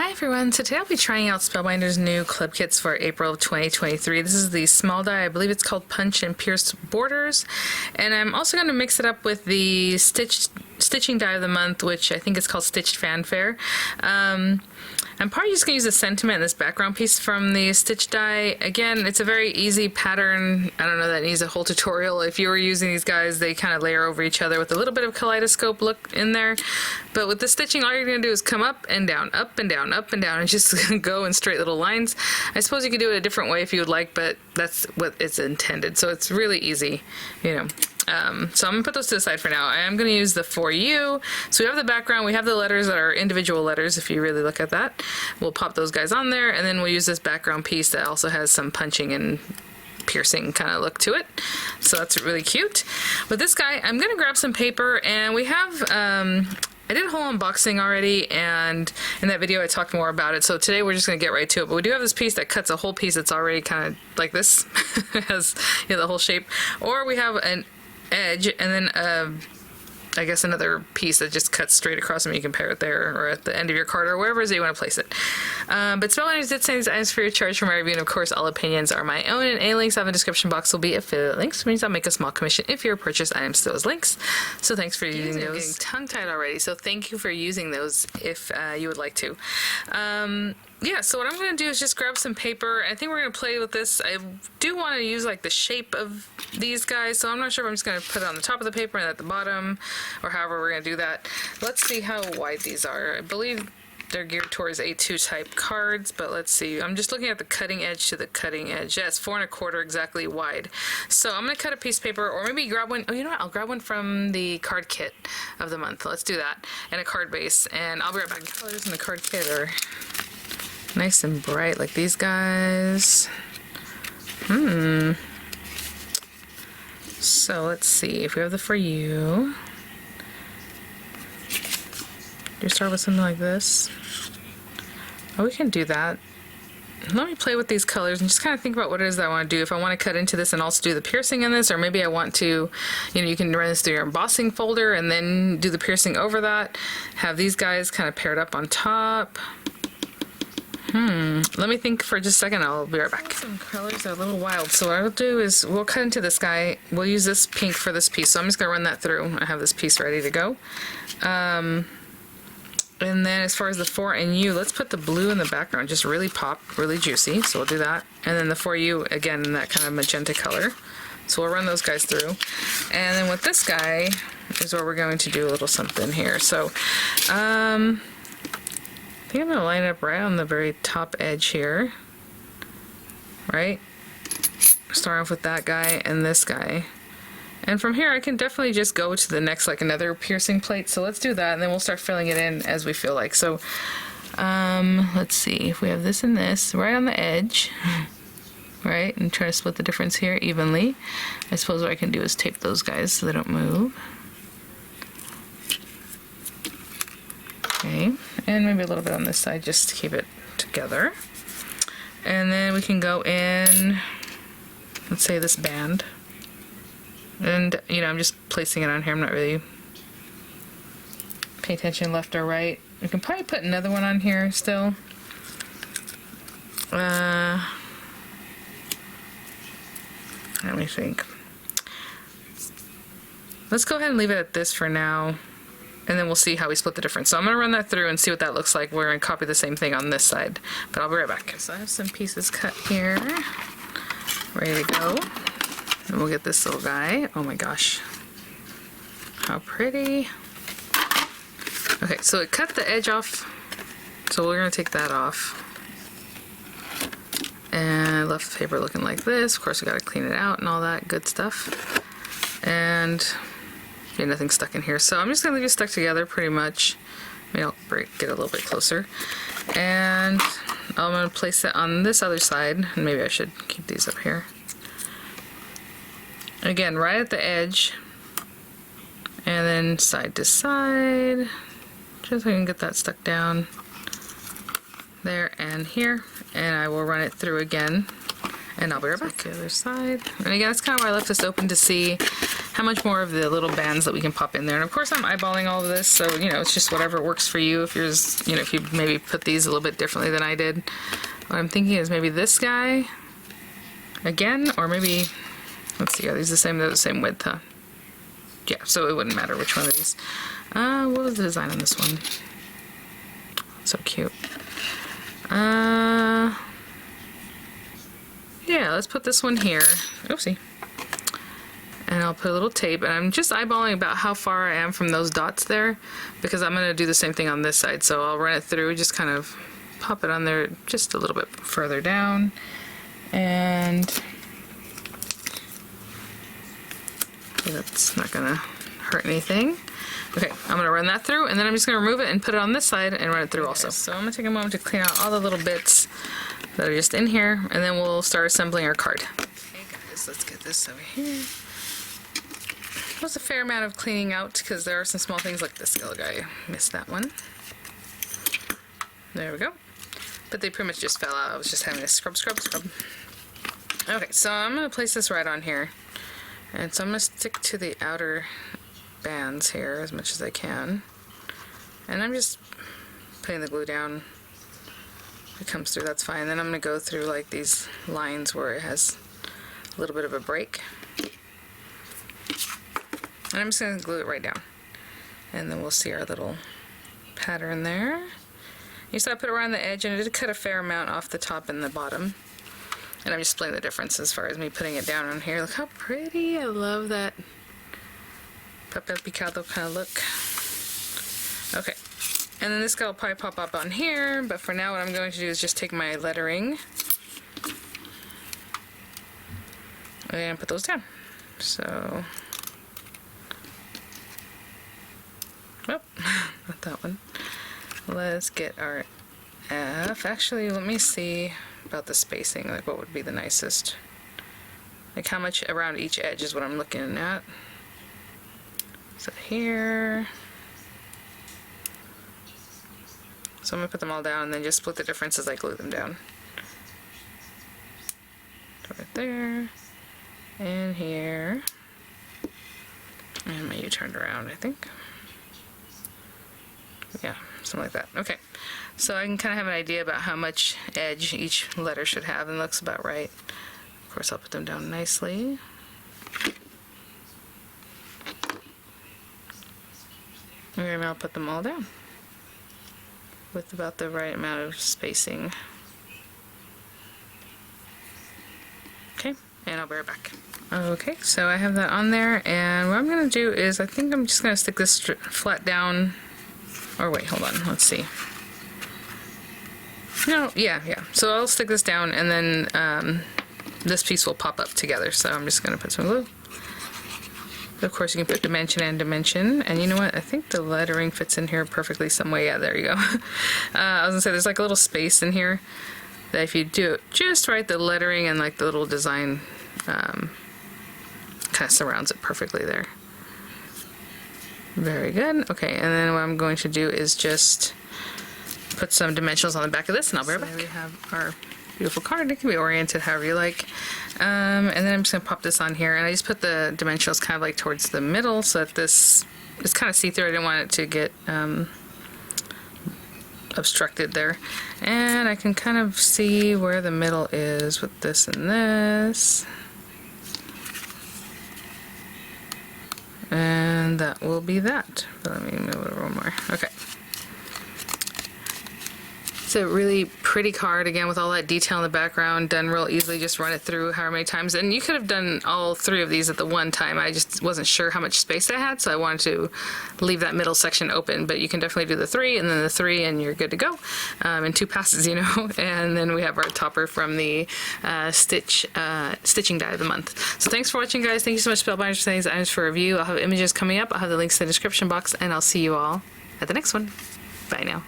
Hi everyone, so today I'll be trying out Spellbinders' new clip kits for April of 2023. This is the small die, I believe it's called Punch and Pierce Borders, and I'm also going to mix it up with the stitching die of the month, which I think is called Stitched Fanfare. I'm probably just going to use a sentiment in this background piece from the stitch die. Again, it's a very easy pattern. I don't know that needs a whole tutorial. If you were using these guys, they kind of layer over each other with a little bit of kaleidoscope look in there. But with the stitching, all you're going to do is come up and down, up and down, up and down, and just go in straight little lines. I suppose you could do it a different way if you would like, but that's what it's intended. So it's really easy, you know. So I'm going to put those to the side for now. I am going to use the For You. So we have the background, we have the letters that are individual letters if you really look at that. We'll pop those guys on there, and then we'll use this background piece that also has some punching and piercing kind of look to it. So that's really cute. With this guy, I'm going to grab some paper, and we have... I did a whole unboxing already, and in that video I talked more about it, so today we're just going to get right to it. But we do have this piece that cuts a whole piece that's already kind of like this. It has, you know, the whole shape. Or we have an edge, and then I guess another piece that just cuts straight across, and you can pair it there or at the end of your card or wherever it is that you want to place it. But Spellbinders did send these items for your charge for my review, and of course all opinions are my own, and any links I have in the description box will be affiliate links, which means I'll make a small commission if you purchase items to those links. So thanks for using those. I'm getting tongue-tied already, so thank you for using those if you would like to. Yeah, so what I'm going to do is just grab some paper. I think we're going to play with this. I do want to use like the shape of these guys, so I'm not sure if I'm just going to put it on the top of the paper and at the bottom, or however we're going to do that. Let's see how wide these are. I believe they're geared towards A2 type cards, but let's see. I'm just looking at the cutting edge to the cutting edge. Yeah, it's 4 1/4 exactly wide. So I'm going to cut a piece of paper, or maybe grab one. Oh, you know what? I'll grab one from the card kit of the month. Let's do that. And a card base, and I'll be right back. The colors in the card kit are nice and bright, like these guys. So let's see if we have the For You. Do you start with something like this? Oh, we can do that. Let me play with these colors and just kind of think about what it is that I want to do. If I want to cut into this and also do the piercing in this, or maybe I want to, you know, you can run this through your embossing folder and then do the piercing over that. Have these guys kind of paired up on top. Let me think for just a second. I'll be right back. Some colors are a little wild, so what I'll do is we'll cut into this guy. We'll use this pink for this piece, so I'm just going to run that through. I have this piece ready to go. And then as far as the For and You, let's put the blue in the background. Just really pop, really juicy, so we'll do that. And then the For You, again, in that kind of magenta color. So we'll run those guys through. And then with this guy is where we're going to do a little something here. So, I think I'm going to line it up right on the very top edge here, right? Start off with that guy and this guy. And from here I can definitely just go to the next, like another piercing plate. So let's do that, and then we'll start filling it in as we feel like. So let's see if we have this and this right on the edge, right? And try to split the difference here evenly. I suppose what I can do is tape those guys so they don't move. Okay, and maybe a little bit on this side just to keep it together. And then we can go in, let's say this band. And, you know, I'm just placing it on here. I'm not really paying attention left or right. We can probably put another one on here still. Let me think. Let's go ahead and leave it at this for now. And then we'll see how we split the difference. So I'm going to run that through and see what that looks like. We're going to copy the same thing on this side, but I'll be right back. So I have some pieces cut here, ready to go. And we'll get this little guy. Oh my gosh, how pretty. Okay, so it cut the edge off, so we're going to take that off. And I left the paper looking like this. Of course, we got to clean it out and all that good stuff. And yeah, nothing stuck in here, so I'm just gonna leave it stuck together pretty much. Maybe I'll get a little bit closer, and I'm gonna place it on this other side, and maybe I should keep these up here. Again, right at the edge, and then side to side, just so I can get that stuck down there and here, and I will run it through again, and I'll be right back. The other side, and again, that's kind of why I left this open to see how much more of the little bands that we can pop in there. And of course I'm eyeballing all of this, so it's just whatever works for you. If yours, if you maybe put these a little bit differently than I did. What I'm thinking is maybe this guy again, or maybe, let's see, are these the same? They're the same width, huh? Yeah, so it wouldn't matter which one of these. What was the design on this one? So cute. Yeah, let's put this one here. Oopsie. And I'll put a little tape, and I'm just eyeballing about how far I am from those dots there, because I'm going to do the same thing on this side. So I'll run it through, just kind of pop it on there just a little bit further down. And that's not going to hurt anything. Okay, I'm going to run that through, and then I'm just going to remove it and put it on this side and run it through also. So I'm going to take a moment to clean out all the little bits that are just in here, and then we'll start assembling our card. Okay guys, let's get this over here. It was a fair amount of cleaning out, because there are some small things like this. Oh, I missed that one. There we go. But they pretty much just fell out. I was just having to scrub. Okay, so I'm going to place this right on here. And so I'm going to stick to the outer bands here as much as I can, and I'm just putting the glue down. If it comes through, that's fine. Then I'm going to go through like these lines where it has a little bit of a break, and I'm just going to glue it right down, and then we'll see our little pattern there. You saw I put it around the edge, and I did cut a fair amount off the top and the bottom, and I'm just splitting the difference as far as me putting it down on here. Look how pretty. I love that papel picado kind of look. Okay, and then this guy will probably pop up on here, but for now what I'm going to do is just take my lettering and put those down. So, oh, not that one. Let's get our F. Actually, let me see about the spacing, like what would be the nicest. Like how much around each edge is what I'm looking at. So here. So I'm going to put them all down and then just split the difference as I glue them down. Right there. And here. And my U turned around, I think. Yeah, something like that. Okay. So I can kind of have an idea about how much edge each letter should have, and it looks about right. Of course, I'll put them down nicely. And I'll put them all down with about the right amount of spacing. Okay, and I'll be right back. Okay, so I have that on there, and what I'm going to do is I think I'm just going to stick this flat down. Or wait, hold on, let's see. No, yeah. So I'll stick this down, and then this piece will pop up together. So I'm just going to put some glue. Of course, you can put dimension and dimension, and you know what? I think the lettering fits in here perfectly some way. Yeah, there you go. I was gonna say there's like a little space in here that if you do it just right, the lettering and like the little design kind of surrounds it perfectly there. Very good. Okay, and then what I'm going to do is just put some dimensionals on the back of this, and I'll be right back. We have our beautiful card. It can be oriented however you like. And then I'm just going to pop this on here, and I just put the dimensionals kind of like towards the middle so that this is kind of see-through. I didn't want it to get obstructed there. And I can kind of see where the middle is with this and this. And that will be that. But let me move it a little more. Okay. It's a really pretty card, again, with all that detail in the background, done real easily. Just run it through however many times. And you could have done all three of these at the one time. I just wasn't sure how much space I had, so I wanted to leave that middle section open. But you can definitely do the three, and then the three, and you're good to go in 2 passes, you know. And then we have our topper from the stitching die of the month. So thanks for watching, guys. Thank you so much, Spellbinders, for sending these items for review. I'll have images coming up. I'll have the links in the description box, and I'll see you all at the next one. Bye now.